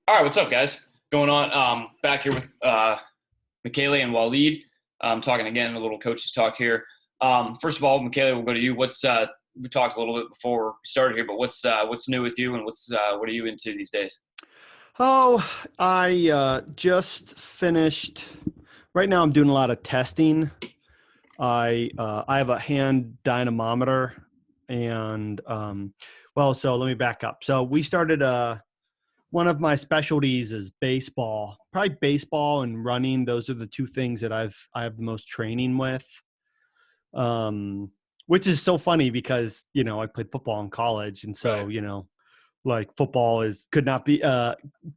All right, what's up, guys? Going on? Back here with Michele and Waleed. Talking again, a little coaches talk here. First of all, Michele, we'll go to you. We talked a little bit before we started here, but what's new with you, and what are you into these days? Oh, I just finished. Right now, I'm doing a lot of testing. I have a hand dynamometer, and so let me back up. So we started. One of my specialties is baseball. Probably baseball and running. Those are the two things that I have the most training with. Um, which is so funny because I played football in college, and Right. so like football is could not be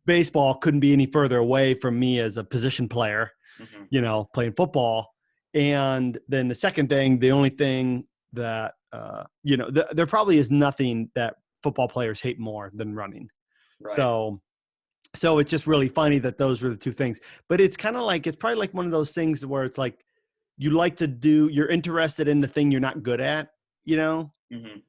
baseball couldn't be any further away from me as a position player, Hmm. playing football. And then the second thing, the only thing that there probably is nothing that football players hate more than running. Right. So so it's just really funny that those were the two things. But it's kind of like, it's probably like one of those things where it's like you're interested in the thing you're not good at, you know Hmm.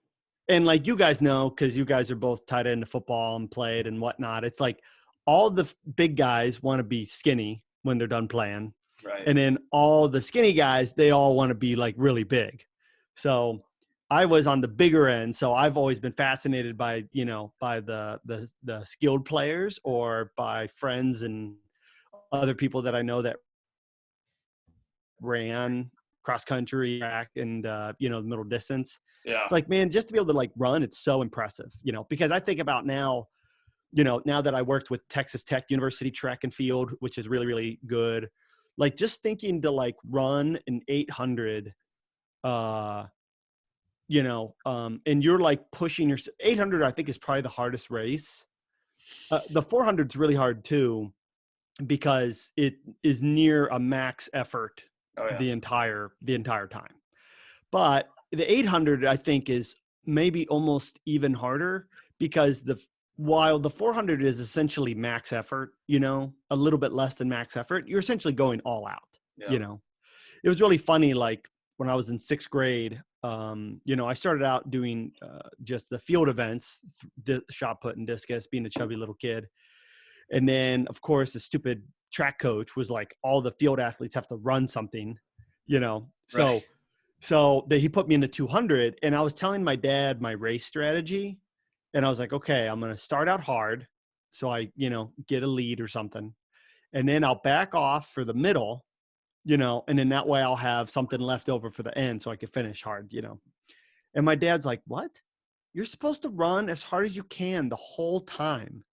and like you guys know, because you guys are both tied into football and played and whatnot, it's like all the big guys want to be skinny when they're done playing. Right. And then all the skinny guys, they all want to be like really big. So I was on the bigger end. So I've always been fascinated by, by the skilled players, or by friends and other people that I know that ran cross country, track, and the middle distance. Yeah. It's like, man, just to be able to like run, it's so impressive, because I think about now, now that I worked with Texas Tech University track and field, which is really, really good. Like, just thinking to like run an 800, uh, and you're like pushing your 800, I think is probably the hardest race. The 400 is really hard too, because it is near a max effort Oh yeah. the entire time. But the 800, I think, is maybe almost even harder, because while the 400 is essentially max effort, a little bit less than max effort, you're essentially going all out. Yeah. You know, it was really funny. Like when I was in sixth grade, I started out doing just the field events, shot put and discus, being a chubby little kid. And then, of course, the stupid track coach was like, all the field athletes have to run something, you know. Right. He put me in the 200, and I was telling my dad my race strategy, and I was like, okay, I'm going to start out hard, so I, get a lead or something, and then I'll back off for the middle, and then that way I'll have something left over for the end, so I can finish hard. And my dad's like, what? You're supposed to run as hard as you can the whole time.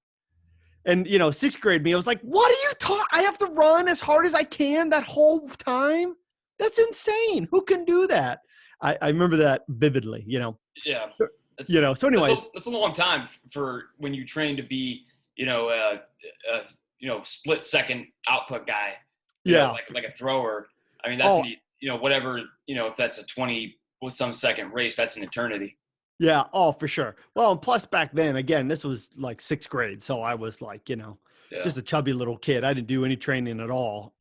And sixth grade me, I was like, "What are you talking? I have to run as hard as I can that whole time? That's insane. Who can do that?" I remember that vividly. Yeah. So, That's so that's a anyways, that's a long time for when you train to be, a split second output guy, yeah. like a thrower. I mean, that's Oh, the whatever, if that's a 20 with some second race, that's an eternity. yeah. Oh, for sure. Well, and plus back then, again, this was like sixth grade, so I was like, Yeah. just a chubby little kid. I didn't do any training at all.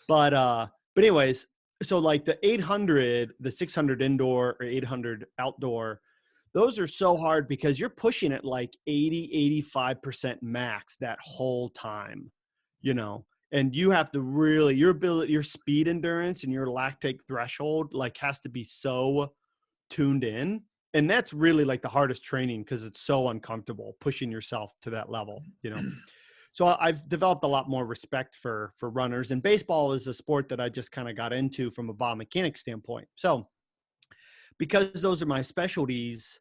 But anyways, so like the 800, the 600 indoor or 800 outdoor, those are so hard because you're pushing it like 80, 85% max that whole time, and you have to really, your speed endurance and your lactate threshold like has to be so tuned in. And that's really like the hardest training, because it's so uncomfortable pushing yourself to that level. So I've developed a lot more respect for runners, and baseball is a sport that I just kind of got into from a biomechanics standpoint. So because those are my specialties,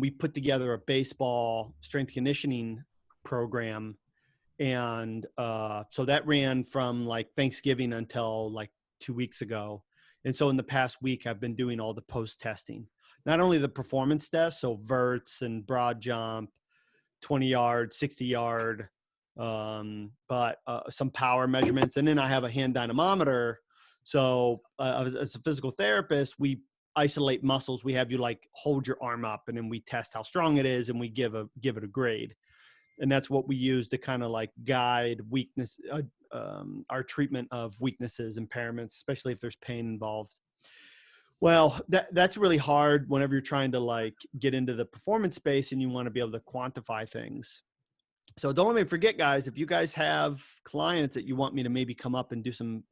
we put together a baseball strength conditioning program. And so that ran from like Thanksgiving until like 2 weeks ago. And so in the past week, I've been doing all the post testing, not only the performance tests, so verts and broad jump, 20 yard, 60 yard, but some power measurements. And then I have a hand dynamometer. So as a physical therapist, we isolate muscles. We have you like hold your arm up, and then we test how strong it is, and we give it a grade. And that's what we use to kind of like guide weakness, our treatment of weaknesses, impairments, especially if there's pain involved. Well, that's really hard whenever you're trying to like get into the performance space and you want to be able to quantify things. So don't let me forget, guys, if you guys have clients that you want me to maybe come up and do some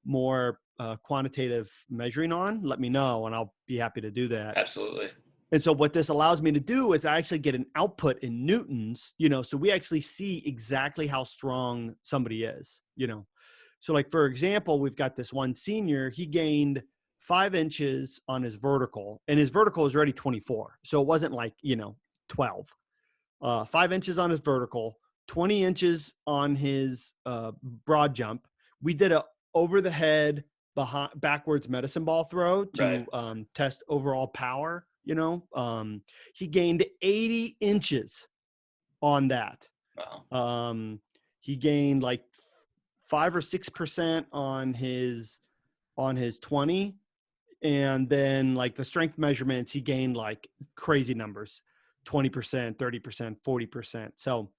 more quantitative measuring on, let me know and I'll be happy to do that. Absolutely. And so what this allows me to do is I actually get an output in newtons, so we actually see exactly how strong somebody is, So like, for example, we've got this one senior, he gained 5 inches on his vertical and his vertical is already 24. So it wasn't like, 12. 5 inches on his vertical, 20 inches on his broad jump. We did a over the head backwards medicine ball throw to Right. test overall power. He gained 80 inches on that. Wow. He gained like 5 or 6% on his 20. And then like the strength measurements, he gained like crazy numbers, 20%, 30%, 40%. So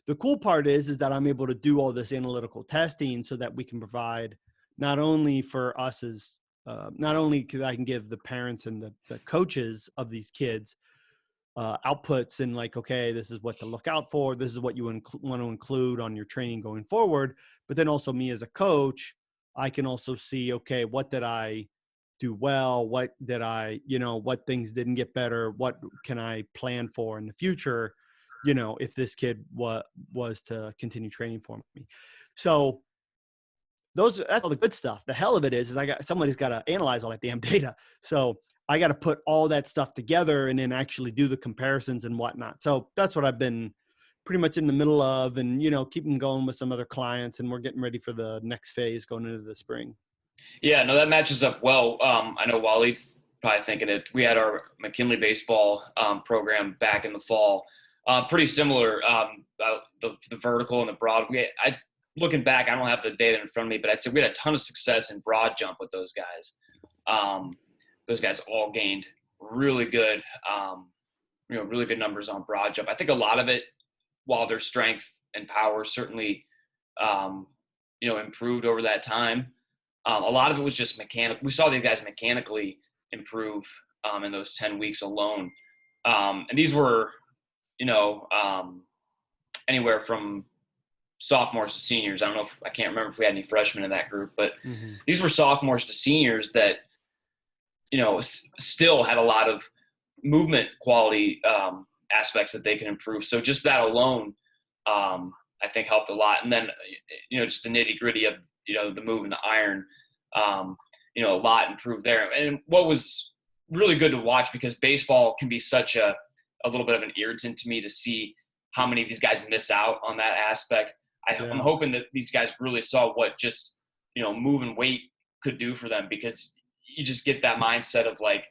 the cool part is that I'm able to do all this analytical testing so that we can provide not only for us as, not only because I can give the parents and the coaches of these kids outputs and like, okay, this is what to look out for. This is what you want to include on your training going forward. But then also me as a coach, I can also see, okay, what did I do well? What did I, what things didn't get better? What can I plan for in the future? If this kid was to continue training for me. So that's all the good stuff. The hell of it is somebody's got to analyze all that damn data. So I got to put all that stuff together and then actually do the comparisons and whatnot. So that's what I've been pretty much in the middle of, and, keeping going with some other clients, and we're getting ready for the next phase going into the spring. Yeah, no, that matches up well. I know Waleed's probably thinking it. We had our McKinley baseball program back in the fall. Pretty similar, the vertical and the broad. Looking back, I don't have the data in front of me, but I'd say we had a ton of success in broad jump with those guys. Those guys all gained really good, really good numbers on broad jump. I think a lot of it, while their strength and power certainly, improved over that time, a lot of it was just mechanical. We saw these guys mechanically improve in those 10 weeks alone. And these were, anywhere from sophomores to seniors. I can't remember if we had any freshmen in that group, but these were sophomores to seniors that, still had a lot of movement quality aspects that they can improve. So just that alone, I think helped a lot. And then, just the nitty gritty of, the move and the iron, a lot improved there. And what was really good to watch, because baseball can be such a little bit of an irritant to me to see how many of these guys miss out on that aspect. I'm hoping that these guys really saw what just, moving weight could do for them, because you just get that mindset of like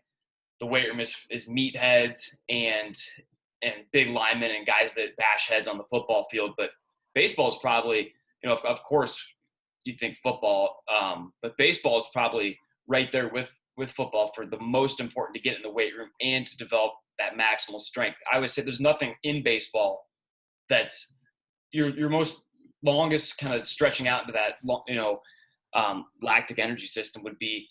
the weight room is meatheads and big linemen and guys that bash heads on the football field. But baseball is probably, of course you think football, but baseball is probably right there with football for the most important to get in the weight room and to develop that maximal strength. I would say there's nothing in baseball that's your most longest kind of stretching out into that, lactic energy system would be,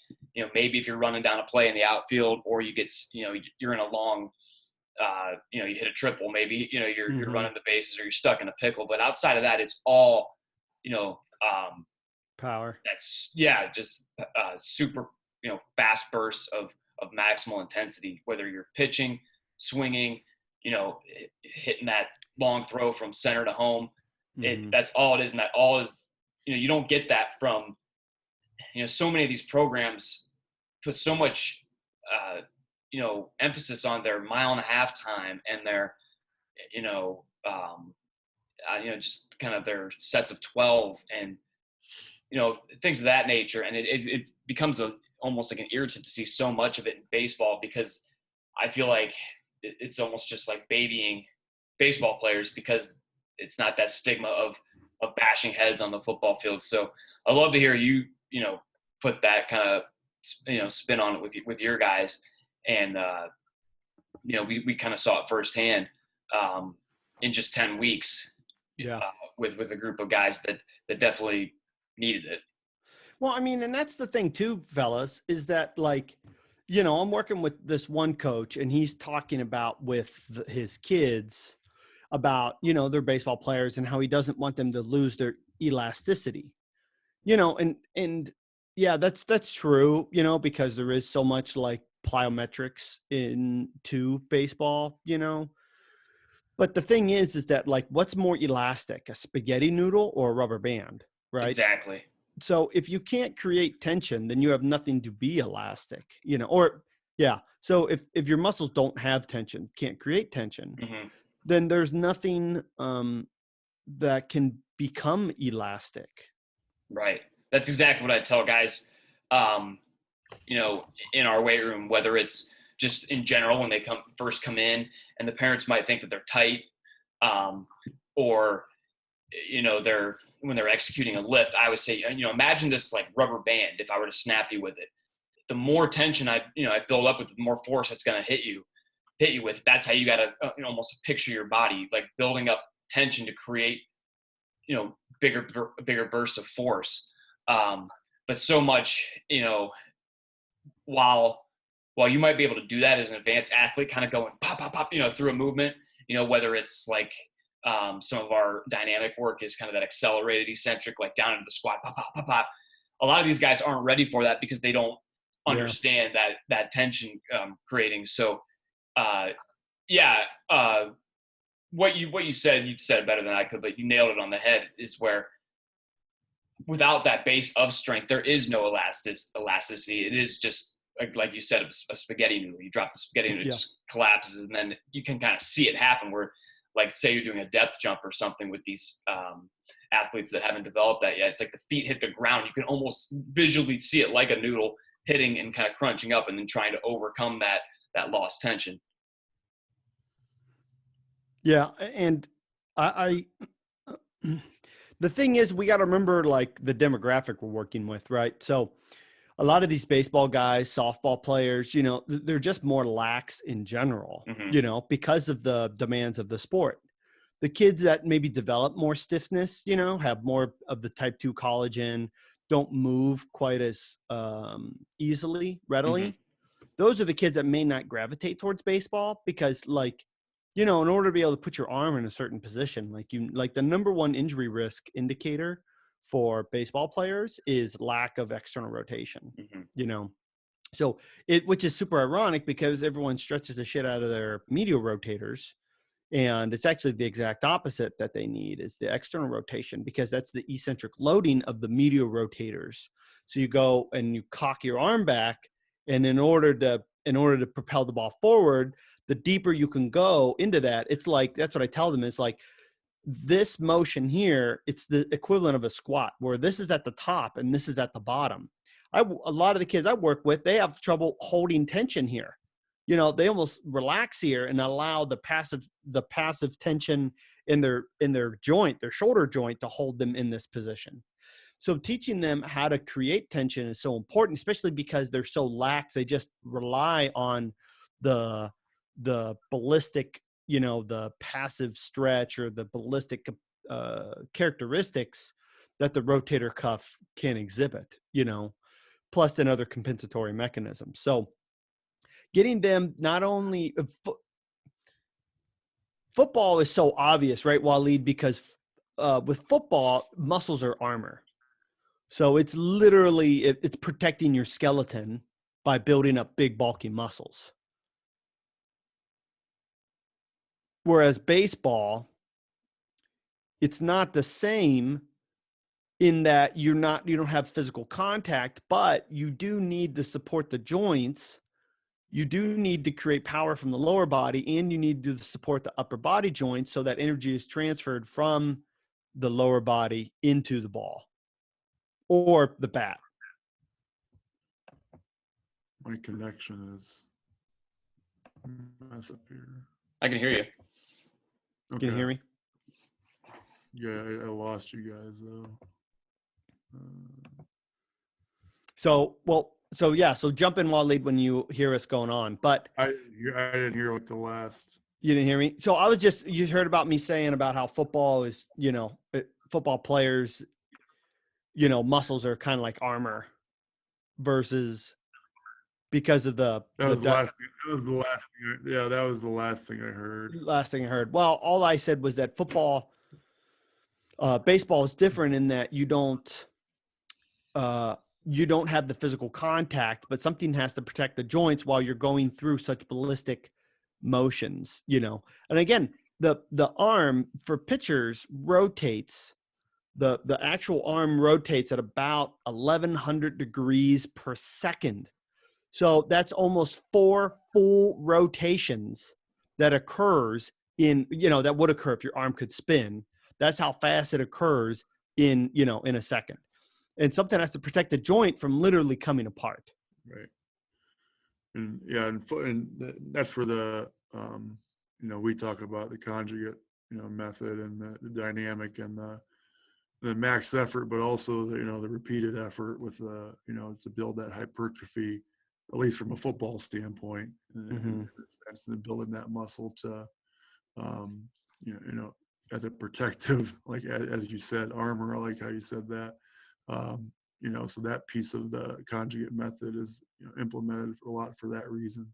maybe if you're running down a play in the outfield, or you get, you're in a long, you hit a triple, maybe, you're running the bases, or you're stuck in a pickle. But outside of that, it's all, power. That's just super, fast bursts of maximal intensity, whether you're pitching, swinging, hitting that long throw from center to home. That's all it is. And that all is, you don't get that from, so many of these programs put so much, emphasis on their 1.5 mile time and their, just kind of their sets of 12 and, things of that nature. And it becomes almost like an irritant to see so much of it in baseball, because I feel like it's almost just like babying baseball players, because it's not that stigma of bashing heads on the football field. So I love to hear you, put that kind of, spin on it with your guys. And, we kind of saw it firsthand in just 10 weeks with a group of guys that definitely needed it. Well, I mean, and that's the thing too, fellas, is that like, I'm working with this one coach and he's talking about with his kids, about, you know, their baseball players and how he doesn't want them to lose their elasticity, you know, and yeah, that's true, you know, because there is so much like plyometrics into baseball, you know. But the thing is that like, what's more elastic, a spaghetti noodle or a rubber band, right? Exactly. So if you can't create tension, then you have nothing to be elastic, you know, or yeah. So if your muscles don't have tension, can't create tension, Hmm. then there's nothing that can become elastic. Right. That's exactly what I tell guys. Um, you know, in our weight room, whether it's just in general when they first come in, and the parents might think that they're tight, um, or you know they're when they're executing a lift. I would say, you know, imagine this like rubber band. If I were to snap you with it, the more tension I build up with, the more force it's going to hit you with. That's how you got to almost picture your body like building up tension to create, you know, bigger bursts of force. Um, but so much, you know, while you might be able to do that as an advanced athlete, kind of going pop pop pop, you know, through a movement, you know, whether it's like some of our dynamic work is kind of that accelerated eccentric, like down into the squat, pop pop pop pop. A lot of these guys aren't ready for that because they don't Yeah. understand that tension creating. So uh, yeah, what you said, you said better than I could, but you nailed it on the head. Is where without that base of strength, there is no elasticity. It is just like you said, a spaghetti noodle. You drop the spaghetti noodle, it Yeah. just collapses, and then you can kind of see it happen. Where, like, say you're doing a depth jump or something with these athletes that haven't developed that yet. It's like the feet hit the ground. You can almost visually see it like a noodle hitting and kind of crunching up, and then trying to overcome that lost tension. Yeah. And I the thing is, we got to remember like the demographic we're working with, right? So a lot of these baseball guys, softball players, you know, they're just more lax in general, Hmm. you know, because of the demands of the sport. The kids that maybe develop more stiffness, you know, have more of the type 2 collagen, don't move quite as easily, Hmm. readily. Those are the kids that may not gravitate towards baseball because, like, you know, in order to be able to put your arm in a certain position, like the number one injury risk indicator for baseball players is lack of external rotation, Hmm. you know. So which is super ironic because everyone stretches the shit out of their medial rotators, and it's actually the exact opposite that they need is the external rotation, because that's the eccentric loading of the medial rotators. So you go and you cock your arm back, and in order to propel the ball forward, the deeper you can go into that, it's like, that's what I tell them, is like, this motion here, it's the equivalent of a squat, where this is at the top and this is at the bottom. A lot of the kids I work with, they have trouble holding tension here. You know, they almost relax here and allow the passive tension in their joint, their shoulder joint, to hold them in this position. So teaching them how to create tension is so important, especially because they're so lax. They just rely on the ballistic, you know, the passive stretch or the ballistic characteristics that the rotator cuff can exhibit, you know, plus another compensatory mechanism. So getting them not only football is so obvious, right, Waleed, because with football, muscles are armor. So it's literally, it's protecting your skeleton by building up big bulky muscles. Whereas baseball, it's not the same in that you don't have physical contact, but you do need to support the joints. You do need to create power from the lower body, and you need to support the upper body joints so that energy is transferred from the lower body into the ball or the bat. My connection is mess up here. I can hear you. Okay. Can you hear me? Yeah, I lost you guys though. So jump in, Waleed, when you hear us going on. But I didn't hear like the last. you didn't hear me. So you heard about me saying about how football is, you know, football players, you know, muscles are kind of like armor versus because of That was the last thing. That was the last thing. Yeah, that was the last thing I heard. last thing I heard. Well, all I said was that baseball is different in that you don't have the physical contact, but something has to protect the joints while you're going through such ballistic motions, And again, the arm for pitchers rotates. The actual arm rotates at about 1100 degrees per second. So that's almost 4 full rotations that occurs that would occur if your arm could spin. That's how fast it occurs in a second. And something has to protect the joint from literally coming apart. Right. And yeah, and that's where the, we talk about the conjugate, method and the dynamic and the max effort, but also the repeated effort with to build that hypertrophy, at least from a football standpoint, in the sense of building that muscle to, as a protective, like as you said, armor. I like how you said that. So that piece of the conjugate method is implemented a lot for that reason.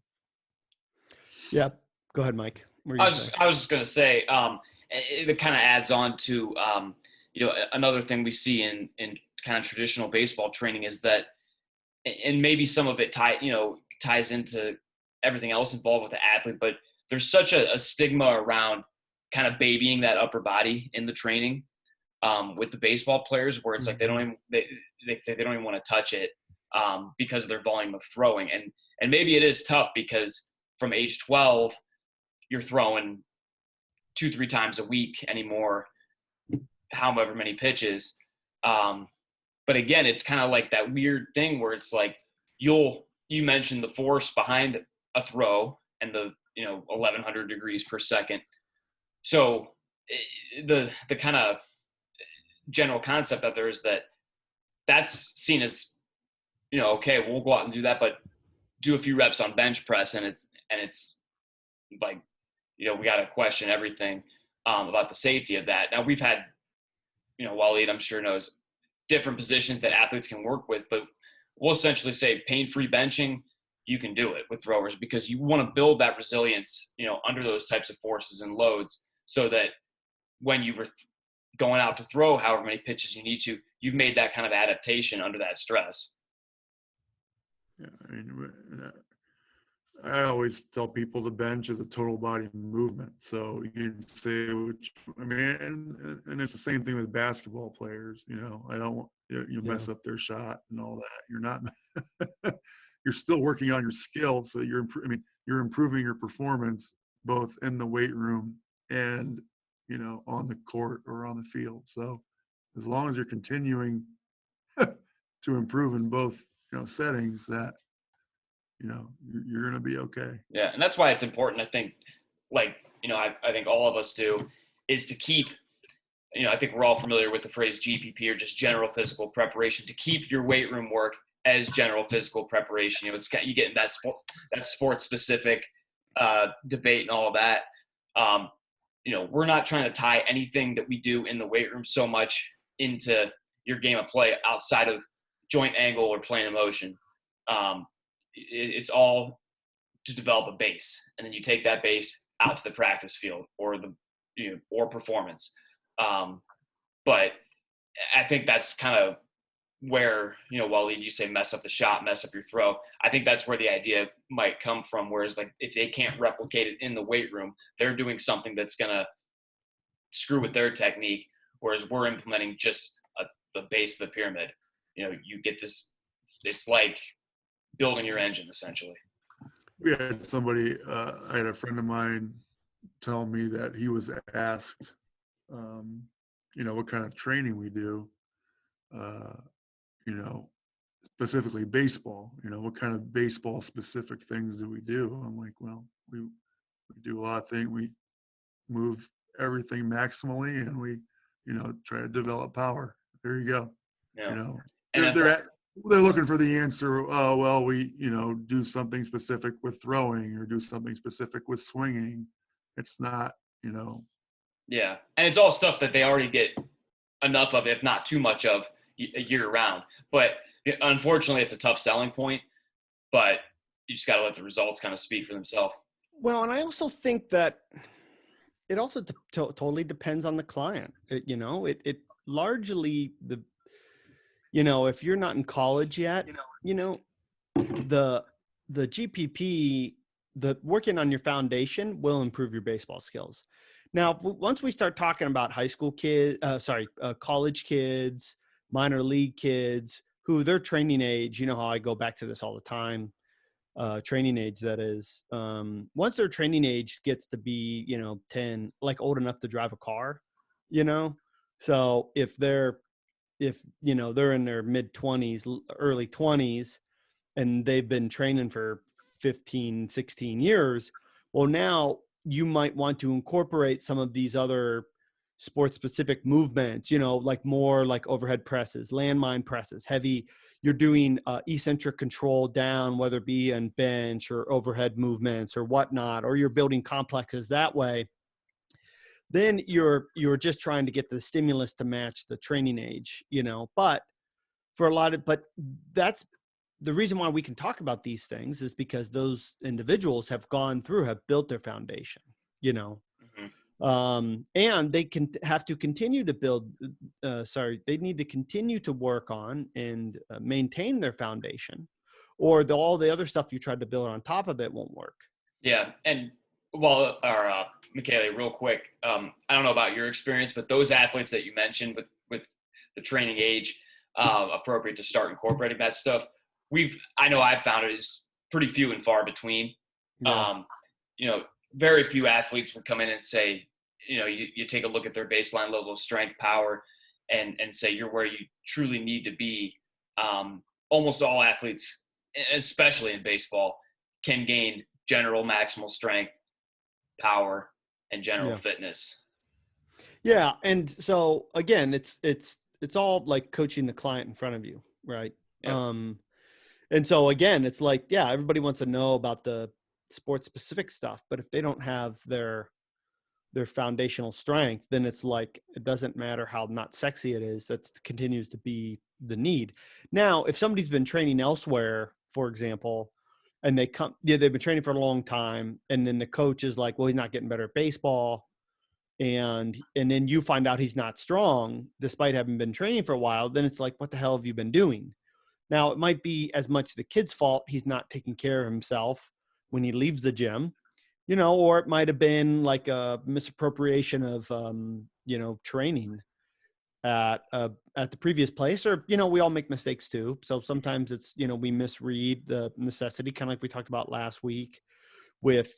Yeah. Go ahead, Mike. I was just going to say, it kind of adds on to, another thing we see in kind of traditional baseball training is that, and maybe some of it ties into everything else involved with the athlete, but there's such a stigma around kind of babying that upper body in the training with the baseball players, where it's like they say they don't even want to touch it because of their volume of throwing, and maybe it is tough because from age 12 you're throwing 2-3 times a week anymore, however many pitches. But again, it's kind of like that weird thing where it's like you mentioned the force behind a throw and the 1100 degrees per second. So the kind of general concept out there is that's seen as, okay, we'll go out and do that, but do a few reps on bench press and it's like, we got to question everything about the safety of that. Now we've had, Waleed, I'm sure knows, different positions that athletes can work with, but we'll essentially say pain-free benching, you can do it with throwers because you want to build that resilience, under those types of forces and loads so that when you were going out to throw however many pitches you need to, you've made that kind of adaptation under that stress. Yeah, I always tell people the bench is a total body movement. So you can say, and it's the same thing with basketball players. I don't want you mess up their shot and all that. You're not. You're still working on your skill, so you're improving your performance both in the weight room and on the court or on the field. So as long as you're continuing to improve in both settings, that you're going to be okay. Yeah. And that's why it's important. I think I think all of us do is to keep, I think we're all familiar with the phrase GPP or just general physical preparation, to keep your weight room work as general physical preparation. You get in that sports specific debate and all of that. We're not trying to tie anything that we do in the weight room so much into your game of play outside of joint angle or plane of motion. It's all to develop a base, and then you take that base out to the practice field or or performance. But I think that's kind of where, Waleed, you say mess up the shot, mess up your throw. I think that's where the idea might come from. Whereas like if they can't replicate it in the weight room, they're doing something that's going to screw with their technique. Whereas we're implementing just the base of the pyramid. You get this, it's like building your engine essentially. We had somebody, I had a friend of mine tell me that he was asked, what kind of training we do, specifically baseball, what kind of baseball specific things do we do? I'm like, well, we do a lot of things. We move everything maximally and we, try to develop power. There you go. Yeah. They're looking for the answer. Oh, well, we, do something specific with throwing or do something specific with swinging. It's not, Yeah. And it's all stuff that they already get enough of, if not too much of, year round. But unfortunately, it's a tough selling point. But you just got to let the results kind of speak for themselves. Well, and I also think that it also totally depends on the client. It largely if you're not in college yet, the GPP, the working on your foundation will improve your baseball skills. Now, once we start talking about high school kids, college kids, minor league kids, who their training age, you know how I go back to this all the time, training age, that is, once their training age gets to be, 10, like old enough to drive a car, so if they're in their mid 20s, early 20s, and they've been training for 15, 16 years, well, now you might want to incorporate some of these other sports specific movements, like more like overhead presses, landmine presses, heavy. You're doing eccentric control down, whether it be on bench or overhead movements or whatnot, or you're building complexes that way. Then you're just trying to get the stimulus to match the training age, but that's the reason why we can talk about these things, is because those individuals have built their foundation, and they can have to continue to build, they need to continue to work on and maintain their foundation, or all the other stuff you tried to build on top of it won't work. Yeah. And Michele, real quick, I don't know about your experience, but those athletes that you mentioned with the training age appropriate to start incorporating that stuff, I know I've found it is pretty few and far between. Yeah. Very few athletes would come in and say, you take a look at their baseline level of strength, power, and say you're where you truly need to be. Almost all athletes, especially in baseball, can gain general maximal strength, power, and general fitness. Yeah. And so again, it's all like coaching the client in front of you. Right. Yep. And so again, it's like, everybody wants to know about the sports specific stuff, but if they don't have their foundational strength, then it's like, it doesn't matter how not sexy it is. That continues to be the need. Now, if somebody's been training elsewhere, for example, and they've been training for a long time, and then the coach is like, well, he's not getting better at baseball, and then you find out he's not strong despite having been training for a while, then it's like, what the hell have you been doing? Now, it might be as much the kid's fault, he's not taking care of himself when he leaves the gym, or it might have been like a misappropriation of, training at the previous place, or, we all make mistakes too. So sometimes it's, we misread the necessity, kind of like we talked about last week with,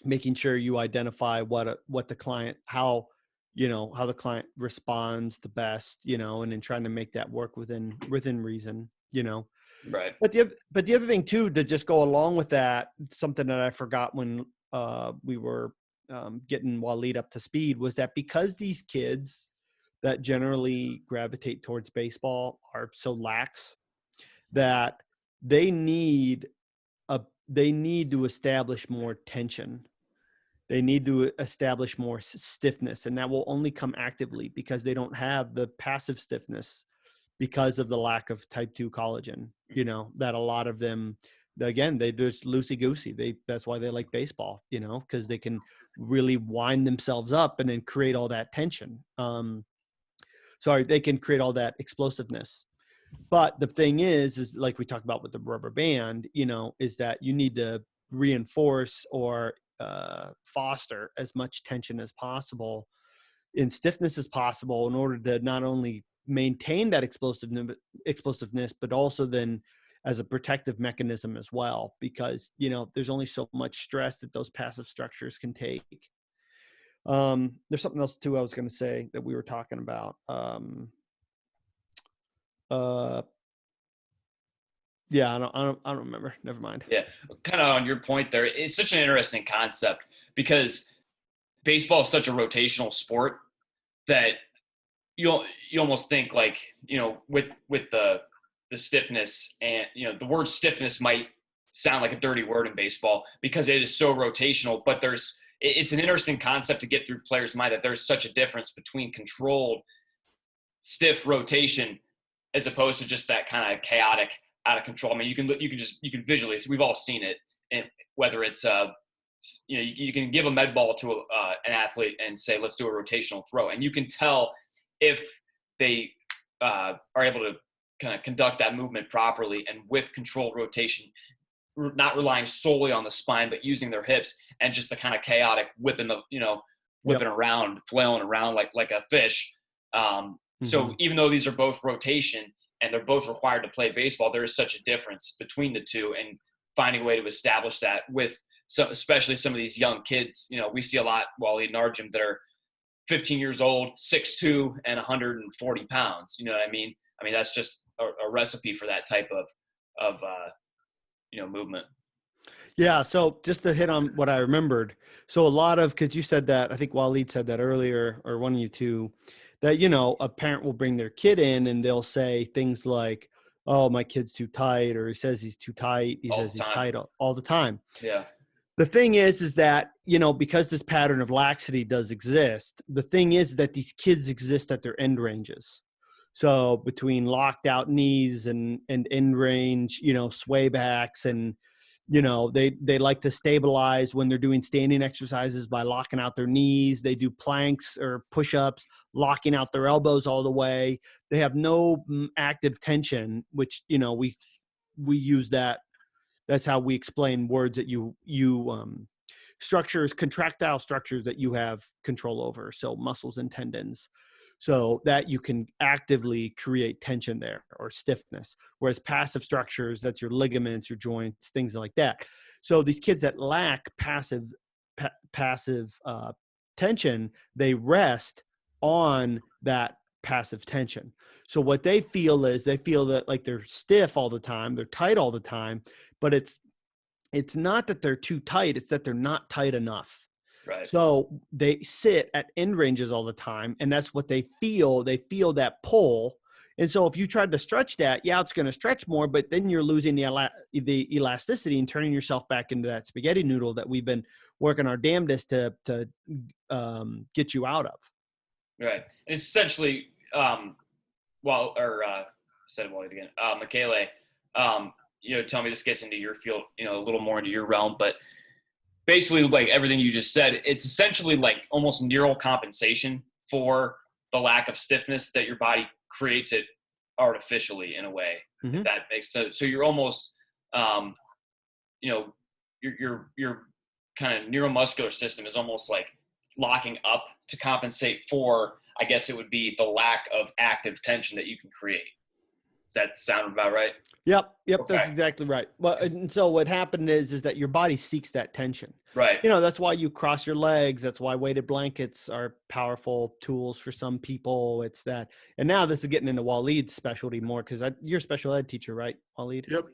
making sure you identify what the client, how the client responds the best, and then trying to make that work within reason, Right. But the other thing too, to just go along with that, something that I forgot when we were getting Waleed up to speed, was that because these kids that generally gravitate towards baseball are so lax, that they need to establish more tension. They need to establish more stiffness, and that will only come actively, because they don't have the passive stiffness because of the lack of type 2 collagen, that a lot of them, again, they're just loosey-goosey. That's why they like baseball, because they can really wind themselves up and then create all that tension. They can create all that explosiveness. But the thing is like we talked about with the rubber band, is that you need to reinforce or foster as much tension as possible and stiffness as possible, in order to not only maintain that explosiveness, but also then as a protective mechanism as well, because, there's only so much stress that those passive structures can take. There's something else too I was going to say that we were talking about. I don't remember. Never mind. Yeah. Kind of on your point there, it's such an interesting concept, because baseball is such a rotational sport that you almost think like, with the stiffness, and, the word stiffness might sound like a dirty word in baseball because it is so rotational, but it's an interesting concept to get through players' mind, that there's such a difference between controlled stiff rotation as opposed to just that kind of chaotic out of control. I mean, you can visually, so we've all seen it, and whether it's you can give a med ball to an athlete and say, let's do a rotational throw, and you can tell if they are able to kind of conduct that movement properly and with controlled rotation, not relying solely on the spine, but using their hips and just the kind of chaotic whipping around, flailing around like a fish. So even though these are both rotation and they're both required to play baseball, there is such a difference between the two, and finding a way to establish that with especially some of these young kids. We see a lot, Waleed, in our gym that are 15 years old, 6'2", and 140 pounds. You know what I mean? I mean, that's just a recipe for that type of movement. Yeah. So just to hit on what I remembered. So a lot of, cause you said that, I think Waleed said that earlier, or one of you two, that, a parent will bring their kid in and they'll say things like, oh, my kid's too tight, or he says he's too tight. He says he's tight all the time. Yeah. The thing is that, because this pattern of laxity does exist, the thing is that these kids exist at their end ranges. So between locked out knees and end range, sway backs, and, they like to stabilize when they're doing standing exercises by locking out their knees. They do planks or push-ups, locking out their elbows all the way. They have no active tension, which, we use that. That's how we explain words that structures, contractile structures that you have control over. So muscles and tendons, so that you can actively create tension there or stiffness. Whereas passive structures, that's your ligaments, your joints, things like that. So these kids that lack passive tension, they rest on that passive tension. So what they feel that like they're stiff all the time, they're tight all the time, but it's not that they're too tight, it's that they're not tight enough. Right. So they sit at end ranges all the time, and that's what they feel. They feel that pull. And so if you tried to stretch that, it's going to stretch more, but then you're losing the elasticity and turning yourself back into that spaghetti noodle that we've been working our damnedest to get you out of. Right. And it's essentially, Michele, tell me this gets into your field, a little more into your realm, but basically like everything you just said, it's essentially like almost neural compensation for the lack of stiffness that your body creates it artificially in a way, if that makes sense. So you're almost, your kind of neuromuscular system is almost like locking up to compensate for, I guess it would be the lack of active tension that you can create. Does that sound about right? Yep. Okay. That's exactly right. Well, and so what happened is that your body seeks that tension. Right. That's why you cross your legs. That's why weighted blankets are powerful tools for some people. It's that. And now this is getting into Waleed's specialty more, because you're a special ed teacher, right, Waleed? Yep.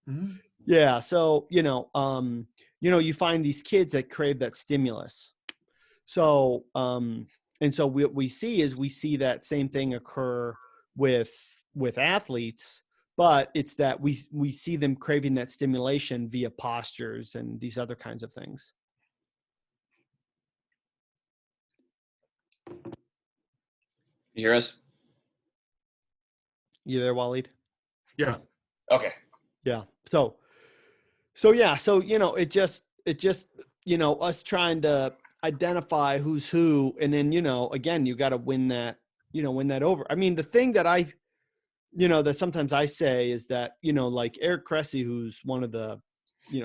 Mm-hmm. Yeah. So, you find these kids that crave that stimulus. So, and so what we see that same thing occur with athletes, but it's that we see them craving that stimulation via postures and these other kinds of things. You hear us? You there, Waleed? Yeah. Okay. Yeah. So it just us trying to identify who's who, and then again, you got to win that over. I mean, the thing that that sometimes I say is that like Eric Cressy, who's one of the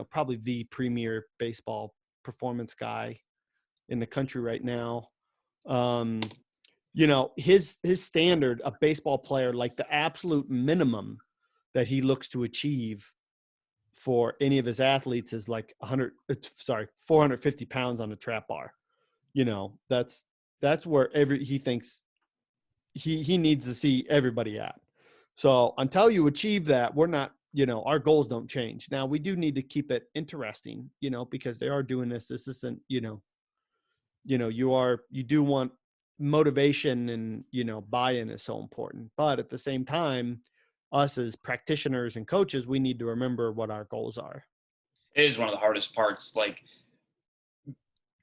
probably the premier baseball performance guy in the country right now, his standard, a baseball player, like the absolute minimum that he looks to achieve for any of his athletes is like 450 pounds on a trap bar. That's where he thinks he needs to see everybody at. So until you achieve that, we're not, our goals don't change. Now we do need to keep it interesting, because they are doing this. This isn't, you do want motivation, and, buy-in is so important. But at the same time, us as practitioners and coaches, we need to remember what our goals are. It is one of the hardest parts, like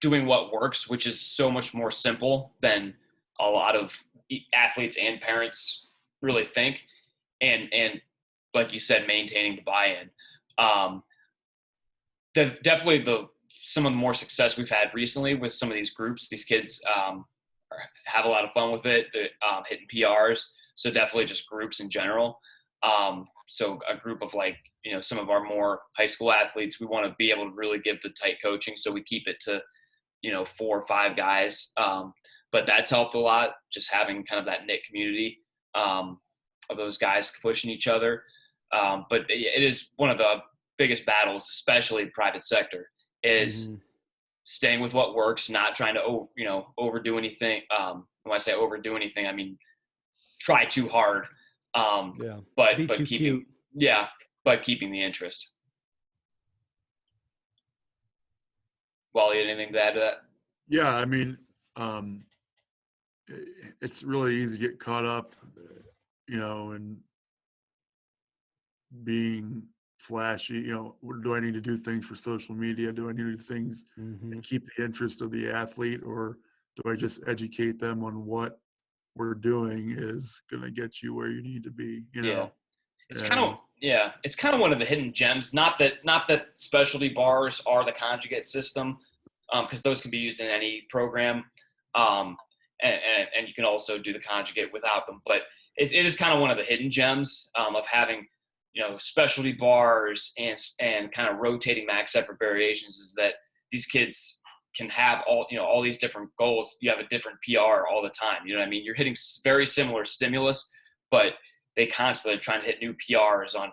doing what works, which is so much more simple than a lot of athletes and parents really think. And like you said, maintaining the buy-in. Definitely some of the more success we've had recently with some of these groups. These kids have a lot of fun with it. They're hitting PRs. So definitely just groups in general. So a group of some of our more high school athletes, we want to be able to really give the tight coaching. So we keep it to, 4 or 5 guys. But that's helped a lot, just having kind of that knit community of those guys pushing each other. But it is one of the biggest battles, especially in private sector, is staying with what works, not trying to, overdo anything. When I say overdo anything, I mean, try too hard. But Be too keeping, cute. but keeping the interest. Wally, anything to add to that? Yeah, I mean, it's really easy to get caught up, in being flashy. Do I need to do things for social media? Do I need to do things and keep the interest of the athlete, or do I just educate them on what we're doing is going to get you where you need to be? Yeah. It's kind of one of the hidden gems. Not that specialty bars are the conjugate system, because those can be used in any program, and you can also do the conjugate without them. But it is kind of one of the hidden gems of having specialty bars and kind of rotating max effort variations, is that these kids can have all these different goals. You have a different PR all the time. You know what I mean? You're hitting very similar stimulus, but they constantly are trying to hit new PRs on,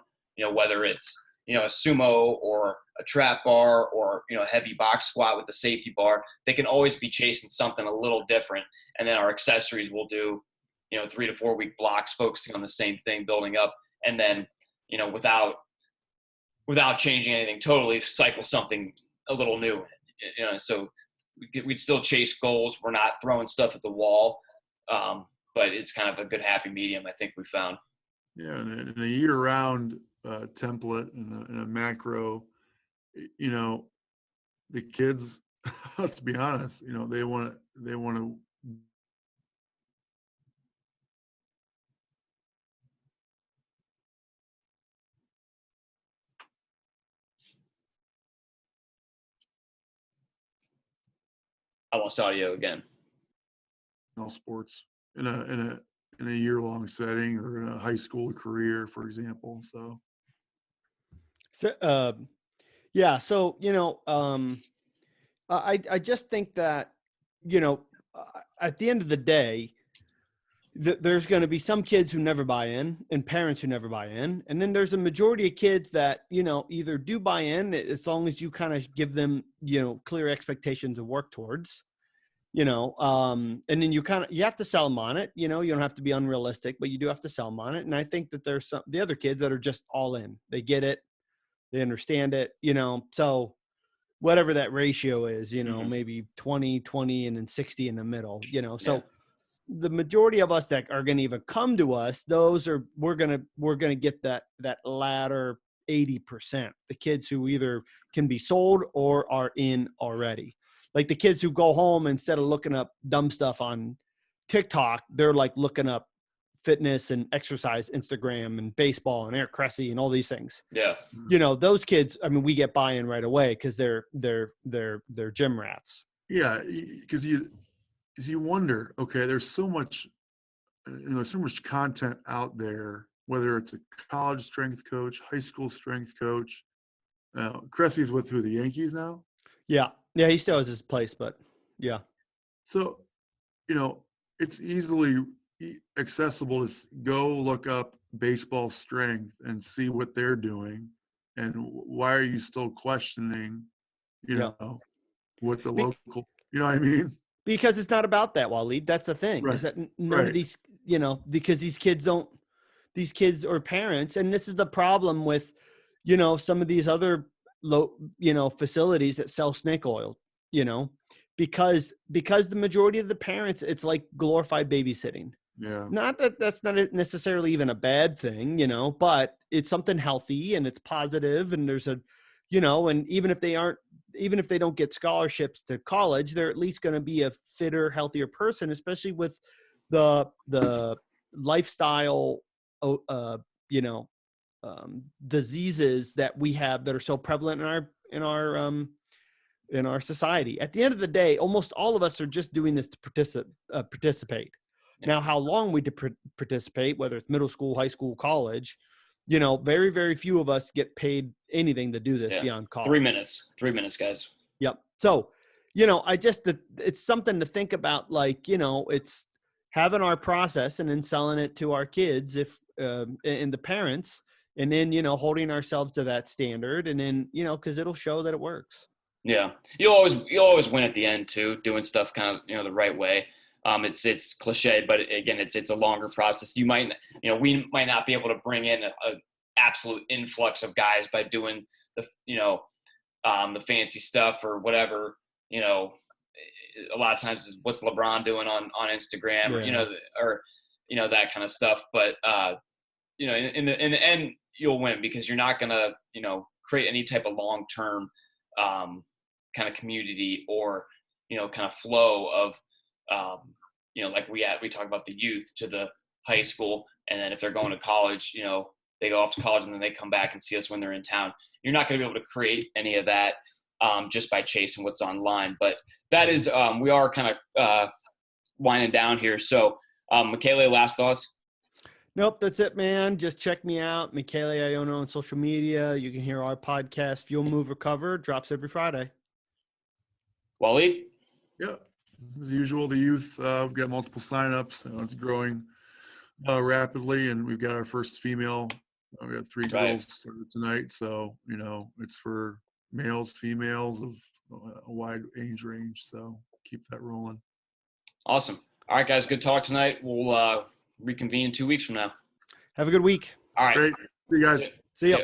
whether it's, a sumo or a trap bar or, a heavy box squat with the safety bar. They can always be chasing something a little different. And then our accessories will do, 3 to 4 week blocks focusing on the same thing, building up. And then, without changing anything, totally cycle something a little new. So we'd still chase goals. We're not throwing stuff at the wall. But it's kind of a good happy medium, I think we found. Yeah, and in a year-round template and a macro, the kids, let's be honest, they want to. I lost audio again. Sports in a year-long setting or in a high school career, for example. So I just think that, at the end of the day, there's going to be some kids who never buy in and parents who never buy in. And then there's a majority of kids that, either do buy in as long as you kind of give them, clear expectations to work towards, and then you have to sell them on it. You don't have to be unrealistic, but you do have to sell them on it. And I think that there's the other kids that are just all in. They get it. They understand it, so whatever that ratio is, maybe 20, and then 60 in the middle, so the majority of us that are going to even come to us, we're going to get that latter 80%, the kids who either can be sold or are in already. Like the kids who go home, instead of looking up dumb stuff on TikTok, they're like looking up fitness and exercise, Instagram and baseball and Eric Cressy and all these things. Yeah. Those kids, I mean, we get buy-in right away because they're gym rats. Yeah. Because you wonder, okay, there's so much content out there, whether it's a college strength coach, high school strength coach. Cressy's with who, the Yankees now? Yeah. Yeah. He still has his place, but yeah. So, it's easily accessible to go look up baseball strength and see what they're doing. And why are you still questioning, what the local, you know what I mean? Because it's not about that, Waleed. That's the thing. Right. Is that none of these, because these kids or parents, and this is the problem with, some of these other facilities that sell snake oil, because the majority of the parents, it's like glorified babysitting. Yeah. Not that that's not necessarily even a bad thing, but it's something healthy and it's positive, and there's a, and even if they don't get scholarships to college, they're at least going to be a fitter, healthier person, especially with the lifestyle, diseases that we have that are so prevalent in our society. At the end of the day, almost all of us are just doing this to participate. Yeah. Now, how long we participate, whether it's middle school, high school, college, very, very few of us get paid anything to do this beyond college. 3 minutes, guys. Yep. So, it's something to think about, like, it's having our process and then selling it to our kids and the parents, and then, holding ourselves to that standard, and then, cause it'll show that it works. Yeah. You'll always win at the end too, doing stuff kind of, the right way. It's cliche, but again, it's a longer process. We might not be able to bring in a absolute influx of guys by doing the fancy stuff or whatever, a lot of times what's LeBron doing on Instagram or that kind of stuff. But, in the end, you'll win because you're not going to, create any type of long-term kind of community or, kind of flow of, like we talk about the youth to the high school. And then if they're going to college, they go off to college and then they come back and see us when they're in town. You're not going to be able to create any of that just by chasing what's online. But that is, we are kind of winding down here. So, Michele, last thoughts? Nope, that's it, man. Just check me out, Michele Iono, on social media. You can hear our podcast, Fuel, Move, Recover, drops every Friday. Waleed? Yeah, as usual, the youth, we've got multiple signups. It's growing rapidly, and we've got our first female. We got 3 girls started tonight, so it's for males, females of a wide age range. So keep that rolling. Awesome. All right, guys, good talk tonight. We'll reconvene 2 weeks from now. Have a good week. All right. Great. See you guys. See ya.